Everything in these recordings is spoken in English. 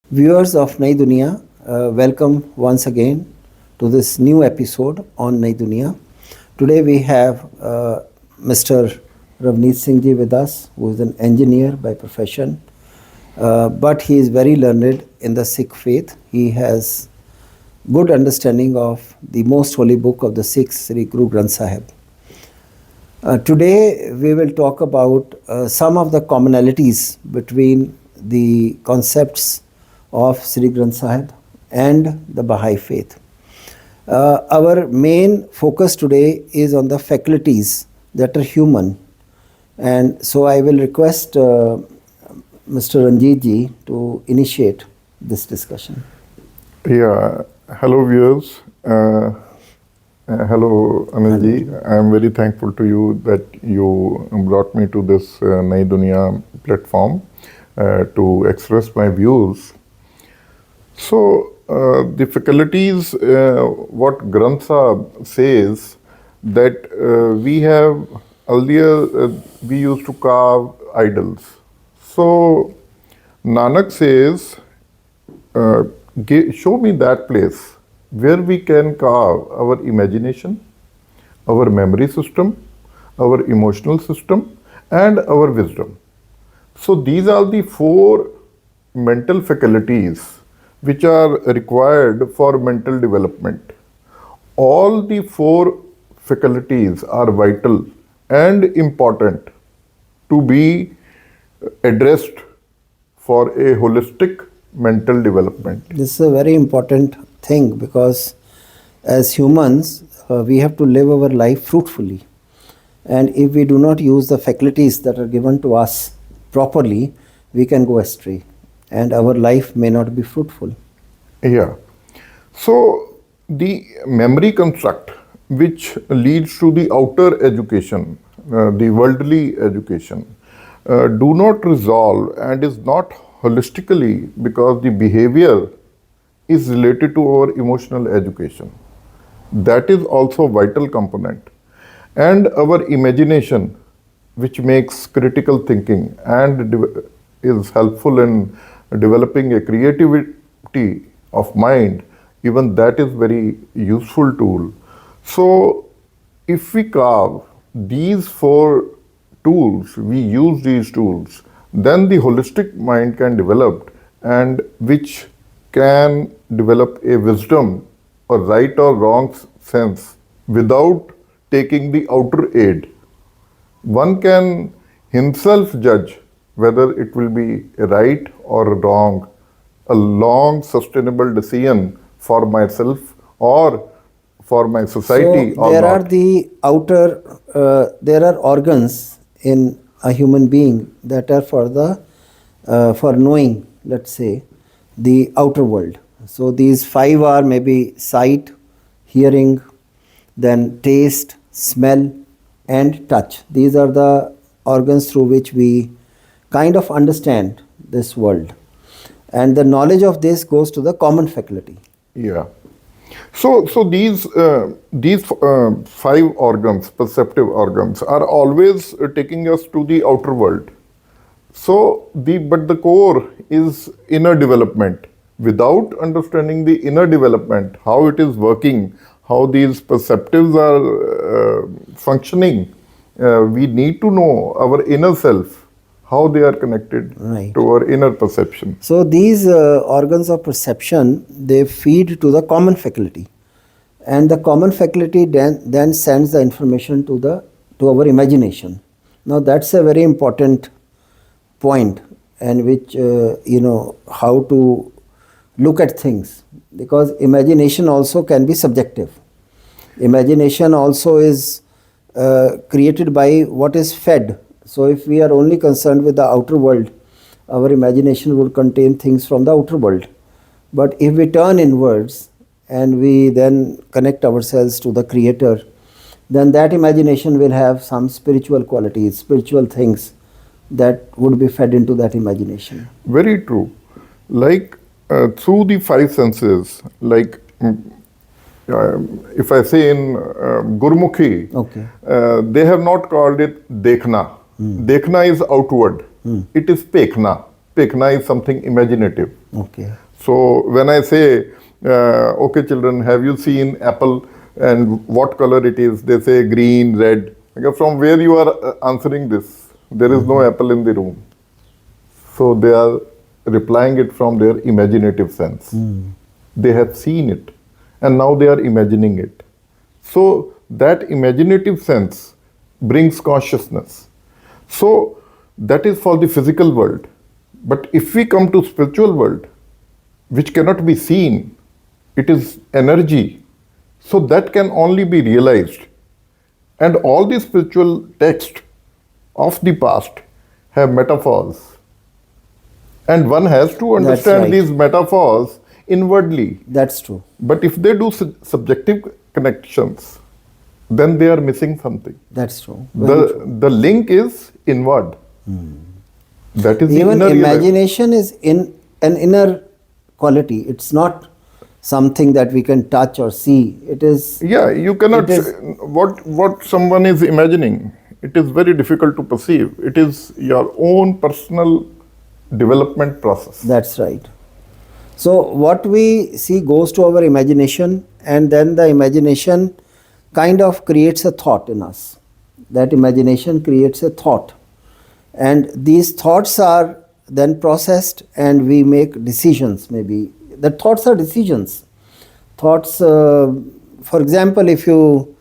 Viewers of Nai Dunia, welcome once again to this new episode on Nai Dunia. Today we have Mr. Ravneet Singh ji with us, who is an engineer by profession, but he is very learned in the Sikh faith. He has good understanding of the most holy book of the Sikhs, Sri Guru Granth Sahib. Today we will talk about some of the commonalities between the concepts of Sri Granth Sahib and the Baha'i faith. Our main focus today is on the faculties that are human, and so I will request Mr. Ranjit ji to initiate this discussion. Yeah, hello viewers. Hello Anil ji. I am very thankful to you that you brought me to this Nai Dunia platform to express my views. So the faculties, what Granth Sahib says that we have earlier we used to carve idols. So Nanak says, show me that place where we can carve our imagination, our memory system, our emotional system, and our wisdom. So these are the four mental faculties which are required for mental development. All the four faculties are vital and important to be addressed for a holistic mental development. This is a very important thing because as humans, we have to live our life fruitfully. And if we do not use the faculties that are given to us properly, we can go astray and our life may not be fruitful. Yeah. So the memory construct which leads to the outer education, the worldly education, do not resolve and is not holistically because the behavior is related to our emotional education. That is also a vital component. And our imagination, which makes critical thinking and is helpful in developing a creativity of mind, even that is very useful tool. So if we carve these four tools, we use these tools, then the holistic mind can develop and which can develop a wisdom or right or wrong sense without taking the outer aid. One can himself judge whether it will be right or wrong, a long sustainable decision for myself or for my society so or there not. are the outer, there are organs in a human being that are for the, for knowing, let's say, the outer world. So these five are maybe sight, hearing, then taste, smell, and touch. These are the organs through which we kind of understand this world. And the knowledge of this goes to the common faculty. Yeah. So these five organs, perceptive organs, are always taking us to the outer world. So but the core is inner development. Without understanding the inner development, how it is working, how these perceptives are functioning, we need to know our inner self, how they are connected to our inner perception. So these organs of perception, they feed to the common faculty, and the common faculty then sends the information to our imagination. Now that's a very important point, and which how to look at things, because imagination also can be subjective. Imagination also is created by what is fed. So if we are only concerned with the outer world, our imagination would contain things from the outer world. But if we turn inwards and we then connect ourselves to the Creator, then that imagination will have some spiritual qualities, spiritual things that would be fed into that imagination. Very true. Like through the five senses, like if I say in Gurmukhi, they have not called it Dekhna. Dekhna is outward. It is Pekhna. recognize something imaginative. Okay. So when I say, okay, children, have you seen apple and what color it is? They say green, red. Okay, from where you are answering this, there is no apple in the room. So they are replying it from their imaginative sense. They have seen it and now they are imagining it. So that imaginative sense brings consciousness. So that is for the physical world. But if we come to spiritual world, which cannot be seen, it is energy. So that can only be realized. And all the spiritual texts of the past have metaphors. And one has to understand right. these metaphors inwardly. That's true. But if they do subjective connections, then they are missing something. That's true. Very true. The link is inward. That is the Even inner imagination is in an inner quality. It's not something that we can touch or see. It is. Yeah, you cannot. It is- What someone is imagining, it is very difficult to perceive. It is your own personal development process. That's right. So what we see goes to our imagination, and then the imagination kind of creates a thought in us. That imagination creates a thought. And these thoughts are then processed and we make decisions maybe. The thoughts are decisions. Thoughts, for example, if you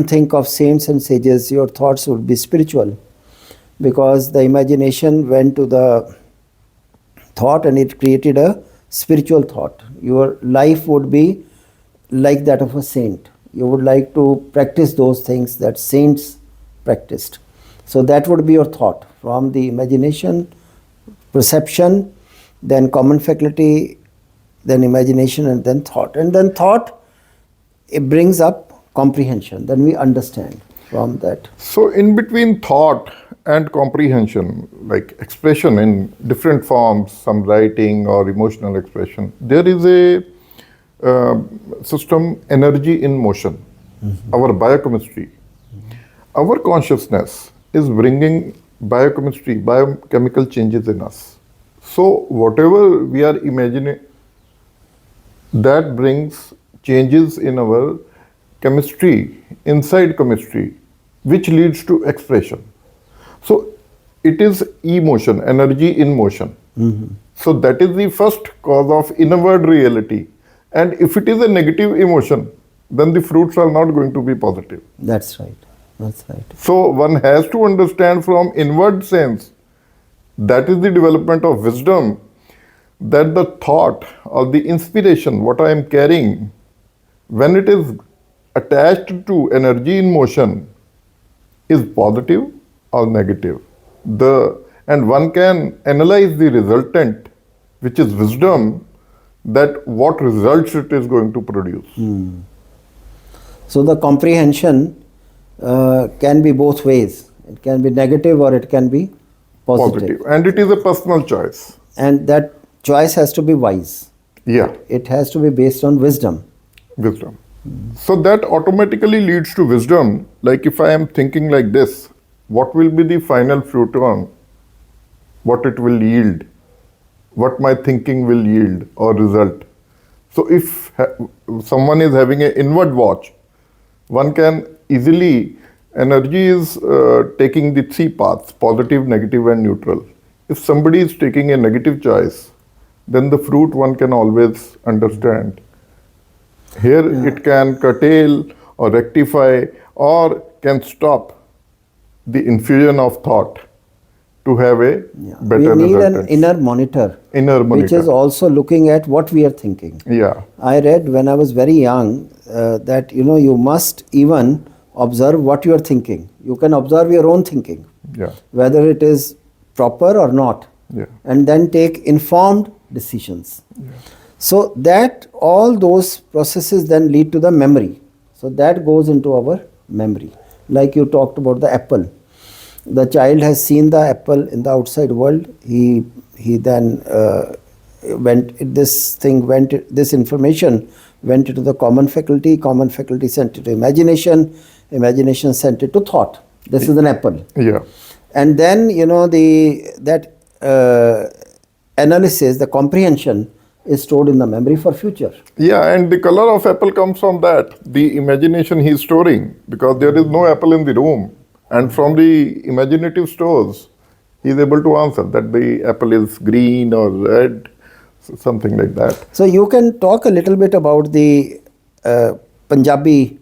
think of saints and sages, your thoughts would be spiritual because the imagination went to the thought and it created a spiritual thought. Your life would be like that of a saint. You would like to practice those things that saints practiced. So that would be your thought from the imagination, perception, then common faculty, then imagination, and then thought. And then thought, it brings up comprehension. Then we understand from that. So, in between thought and comprehension, like expression in different forms, some writing or emotional expression, there is a system, energy in motion, our biochemistry. Our consciousness is bringing biochemistry, biochemical changes in us. So, whatever we are imagining, that brings changes in our chemistry, inside chemistry, which leads to expression. So, it is emotion, energy in motion. So, that is the first cause of inward reality. And if it is a negative emotion, then the fruits are not going to be positive. That's right. That's right. So one has to understand from inward sense, that is the development of wisdom, that the thought or the inspiration, what I am carrying, when it is attached to energy in motion, is positive or negative. And one can analyze the resultant, which is wisdom, that what results it is going to produce. So the comprehension can be both ways. It can be negative or it can be positive. And it is a personal choice. And that choice has to be wise. Yeah, It has to be based on wisdom. wisdom. So that automatically leads to wisdom. Like if I am thinking like this, what will be the final fruit on? What it will yield? What my thinking will yield or result? So if someone is having an inward watch, one can easily, energy is taking the three paths, positive, negative and neutral. If somebody is taking a negative choice, then the fruit one can always understand. Here it can curtail or rectify or can stop the infusion of thought to have a better We need an resultants. inner monitor. Inner Which is monitor. also looking at what we are thinking. Yeah, I read when I was very young that you must even observe what you are thinking. You can observe your own thinking, yeah, whether it is proper or not, yeah. and then take informed decisions. So that all those processes then lead to the memory. So that goes into our memory. Like you talked about the apple. The child has seen the apple in the outside world. He then this information went into the common faculty sent it to imagination sent it to thought. This is an apple. Yeah, And then that analysis, the comprehension is stored in the memory for future. Yeah, and the color of apple comes from that, the imagination he's storing, because there is no apple in the room. And from the imaginative stores, he's able to answer that the apple is green or red, something like that. So you can talk a little bit about the Punjabi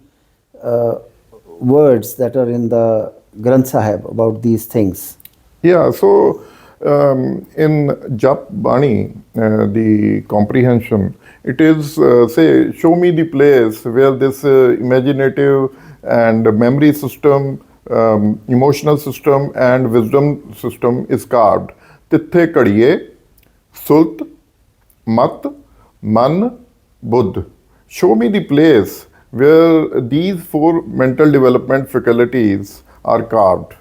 words that are in the Granth Sahib about these things. Yeah, so in Jap Bani, the comprehension, it is, say, show me the place where this imaginative and memory system, emotional system and wisdom system is carved. Tithe kadiye, sult, mat, man, buddh. Show me the place where these four mental development faculties are carved.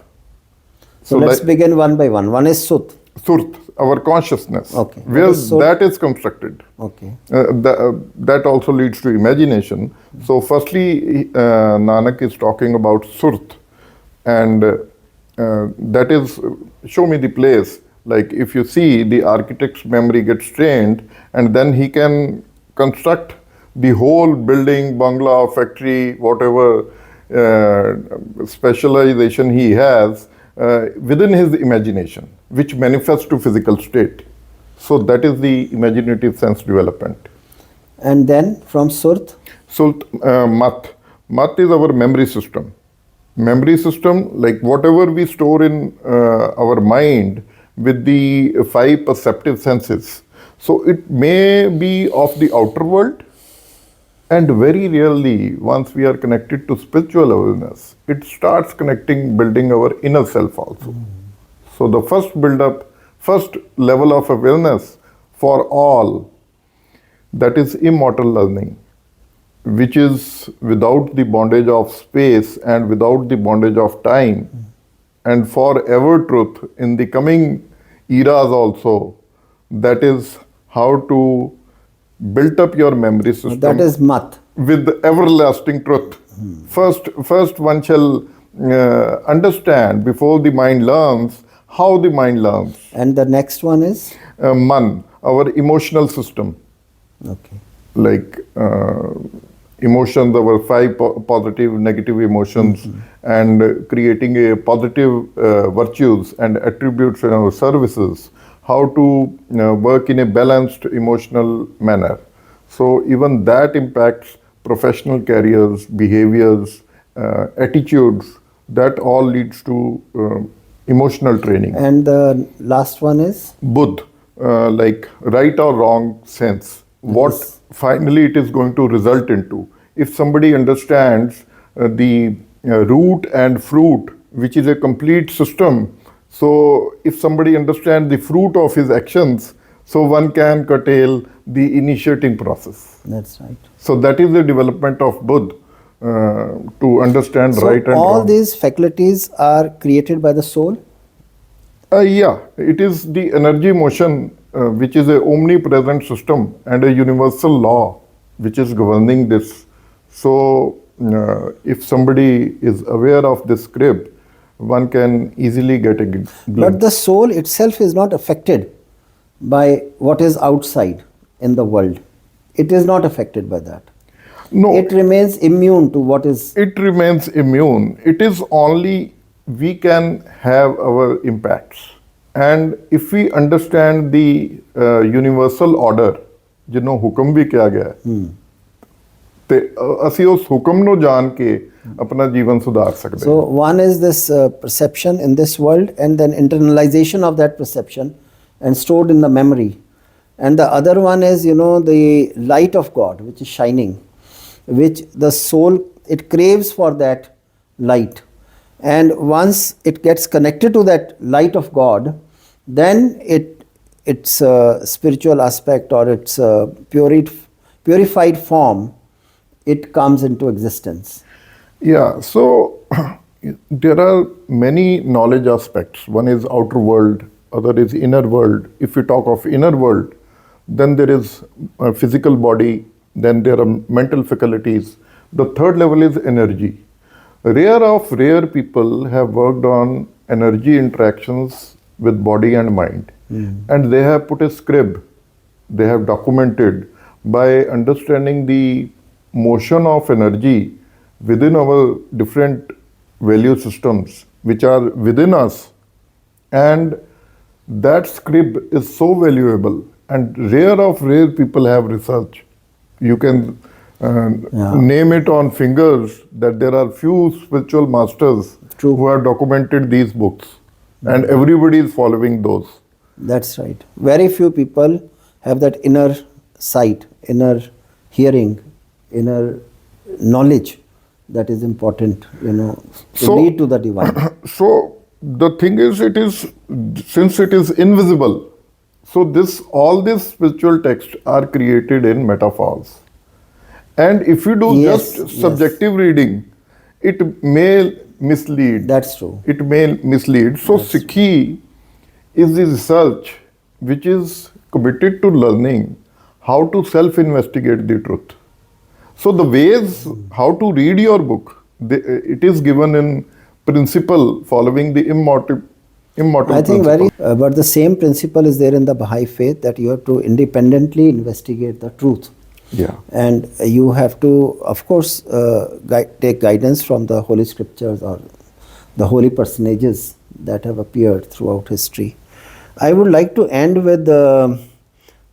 So let's begin one by one. One is Sut. Surt, our consciousness, Okay. where that is constructed. Okay. That also leads to imagination. So, firstly, Nanak is talking about Surt, and that is show me the place. Like if you see the architect's memory gets trained, and then he can construct the whole building, bungalow, factory, whatever specialization he has within his imagination, which manifests to physical state. So that is the imaginative sense development. And then from Surt, So Mat. Mat is our memory system. Memory system, like whatever we store in our mind with the five perceptive senses. So it may be of the outer world, and very rarely, once we are connected to spiritual awareness, it starts connecting, building our inner self also. So the first level of awareness for all, that is immortal learning, which is without the bondage of space and without the bondage of time, and forever truth in the coming eras also. That is how to build up your memory system. that is Mat. With everlasting truth. First one shall understand before the mind learns how the mind learns. And the next one is? Man, our emotional system. Okay. Like emotions, our five positive, negative emotions, and creating a positive virtues and attributes in our services. How to work in a balanced emotional manner. So even that impacts professional careers, behaviors, attitudes. That all leads to emotional training. And the last one is? Buddh, like right or wrong sense. What finally it is going to result into. If somebody understands the root and fruit, which is a complete system. So if somebody understands the fruit of his actions, so one can curtail the initiating process. That's right. So that is the development of Buddha, to understand So right and all wrong. these faculties are created by the soul? Yeah, it is the energy motion, which is a omnipresent system and a universal law, which is governing this. So if somebody is aware of this script, one can easily get a glimpse. But the soul itself is not affected by what is outside in the world. It is not affected by that. No, It remains immune to what is. it remains immune. It is only we can have our impacts. And if we understand the universal order, ਜਿਹਨੂੰ ਹੁਕਮ ਵੀ ਕਿਹਾ ਗਿਆ ਹੈ, ਤੇ ਅਸੀਂ ਉਸ ਹੁਕਮ ਨੂੰ ਜਾਣ ਕੇ ਆਪਣਾ ਜੀਵਨ ਸੁਧਾਰ ਸਕਦੇ So one is this perception in this world, and then internalization of that perception and stored in the memory. And the other one is, the light of God, which is shining, which the soul, it craves for that light. And once it gets connected to that light of God, then its spiritual aspect or its purified form, it comes into existence. Yeah, so there are many knowledge aspects. One is outer world, other is inner world. If we talk of inner world, then there is a physical body, then there are mental faculties. The third level is energy. Rare of rare people have worked on energy interactions with body and mind. And they have put a script, they have documented by understanding the motion of energy within our different value systems which are within us, and that script is so valuable, and rare of rare people have research. You can name it on fingers that there are few spiritual masters True. who have documented these books, and everybody is following those. That's right. Very few people have that inner sight, inner hearing, inner knowledge that is important, to So- lead to the divine. So the thing is, it is, since it is invisible, so all these spiritual texts are created in metaphors. And if you do Yes, just yes. subjective reading, it may mislead. That's true. It may mislead. So Sikhi is the research which is committed to learning how to self-investigate the truth. So the ways how to read your book, it is given in principle following the immortal I think principle. but the same principle is there in the Baha'i faith, that you have to independently investigate the truth. Yeah. And you have to, of course, take guidance from the holy scriptures or the holy personages that have appeared throughout history. I would like to end with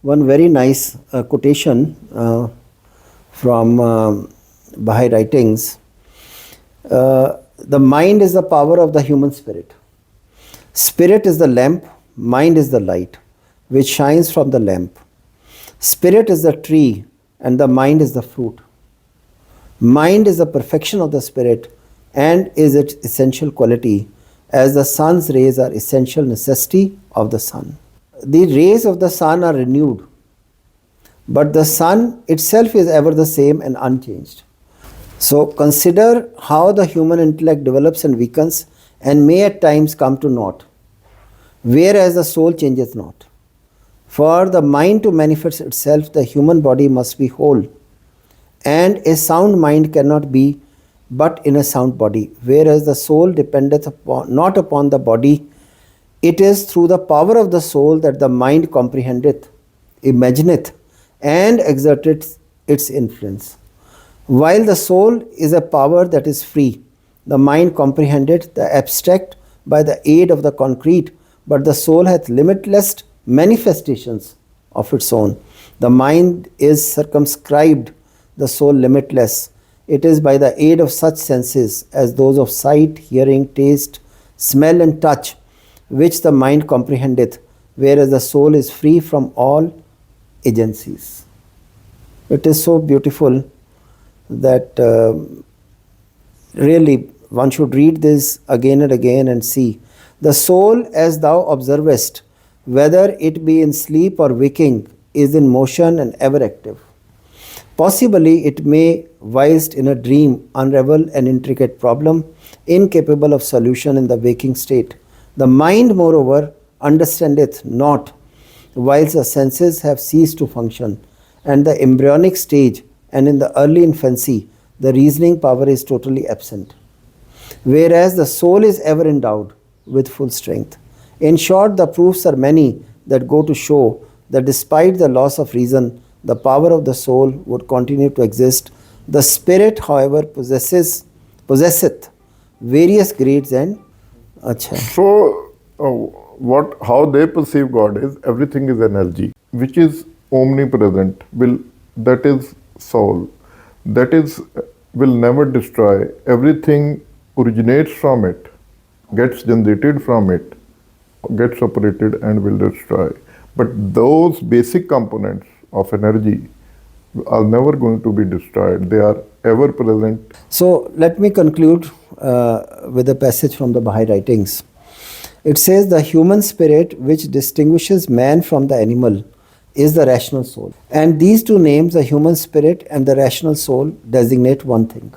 one very nice quotation from Baha'i writings. The mind is the power of the human spirit. Spirit is the lamp, mind is the light, which shines from the lamp. Spirit is the tree, and the mind is the fruit. Mind is the perfection of the spirit and is its essential quality, as the sun's rays are essential necessity of the sun. The rays of the sun are renewed, but the sun itself is ever the same and unchanged. So consider how the human intellect develops and weakens and may at times come to naught, whereas the soul changeth not. For the mind to manifest itself, the human body must be whole, and a sound mind cannot be but in a sound body, whereas the soul dependeth not upon the body. It is through the power of the soul that the mind comprehendeth, imagineth, and exerteth its influence. While the soul is a power that is free, the mind comprehendeth the abstract by the aid of the concrete, but the soul hath limitless manifestations of its own. The mind is circumscribed, the soul limitless. It is by the aid of such senses as those of sight, hearing, taste, smell, and touch, which the mind comprehendeth, whereas the soul is free from all agencies. It is so beautiful that really one should read this again and again and see. The soul, as thou observest, whether it be in sleep or waking, is in motion and ever active. Possibly it may, whilst in a dream, unravel an intricate problem, incapable of solution in the waking state. The mind, moreover, understandeth not, whilst the senses have ceased to function, and the embryonic stage and in the early infancy, the reasoning power is totally absent, whereas the soul is ever endowed with full strength. In short, the proofs are many that go to show that despite the loss of reason, the power of the soul would continue to exist. The spirit, however, possesseth various grades and So, how they perceive God is everything is energy, which is omnipresent. That is soul. That is will never destroy. Everything originates from it, gets generated from it, gets separated and will destroy. But those basic components of energy are never going to be destroyed. They are ever present. So let me conclude with a passage from the Baha'i writings. It says, the human spirit which distinguishes man from the animal is the rational soul. And these two names, the human spirit and the rational soul, designate one thing.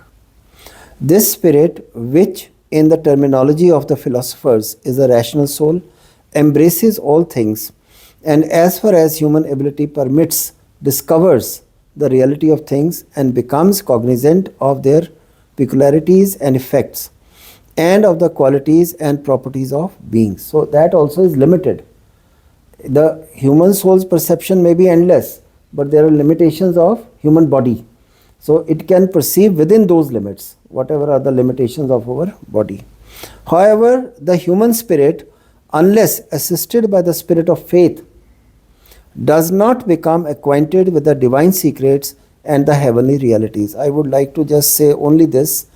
This spirit, which in the terminology of the philosophers is the rational soul, embraces all things, and as far as human ability permits, discovers the reality of things and becomes cognizant of their peculiarities and effects. and of the qualities and properties of beings. So that also is limited. The human soul's perception may be endless, but there are limitations of human body. So it can perceive within those limits, whatever are the limitations of our body. However, the human spirit, unless assisted by the spirit of faith, does not become acquainted with the divine secrets and the heavenly realities. I would like to just say only this,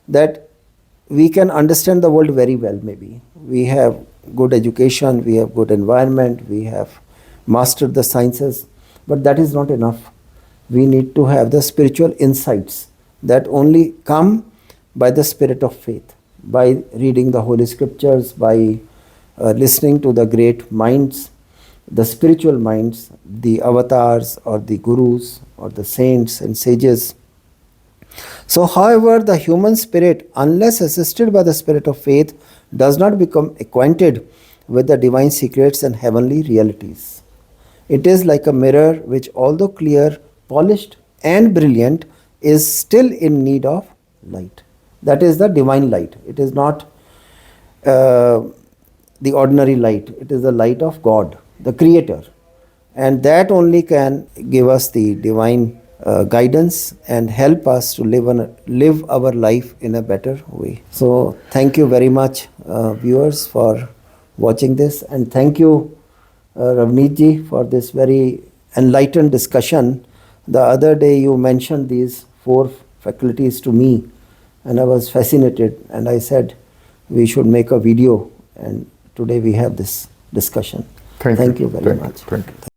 that we can understand the world very well maybe. We have good education, we have good environment, we have mastered the sciences, but that is not enough. We need to have the spiritual insights that only come by the spirit of faith, by reading the Holy Scriptures, by listening to the great minds, the spiritual minds, the avatars or the gurus or the saints and sages. So, however, the human spirit, unless assisted by the spirit of faith, does not become acquainted with the divine secrets and heavenly realities. It is like a mirror which, although clear, polished, and brilliant, is still in need of light. That is the divine light. It is not the ordinary light, it is the light of God, the Creator. And that only can give us the divine guidance and help us to live our life in a better way. So, thank you very much, viewers, for watching this, and thank you, Ravneet ji, for this very enlightened discussion. The other day you mentioned these 4 faculties to me, and I was fascinated, and I said we should make a video, and today we have this discussion. Thank you very much. Thank you.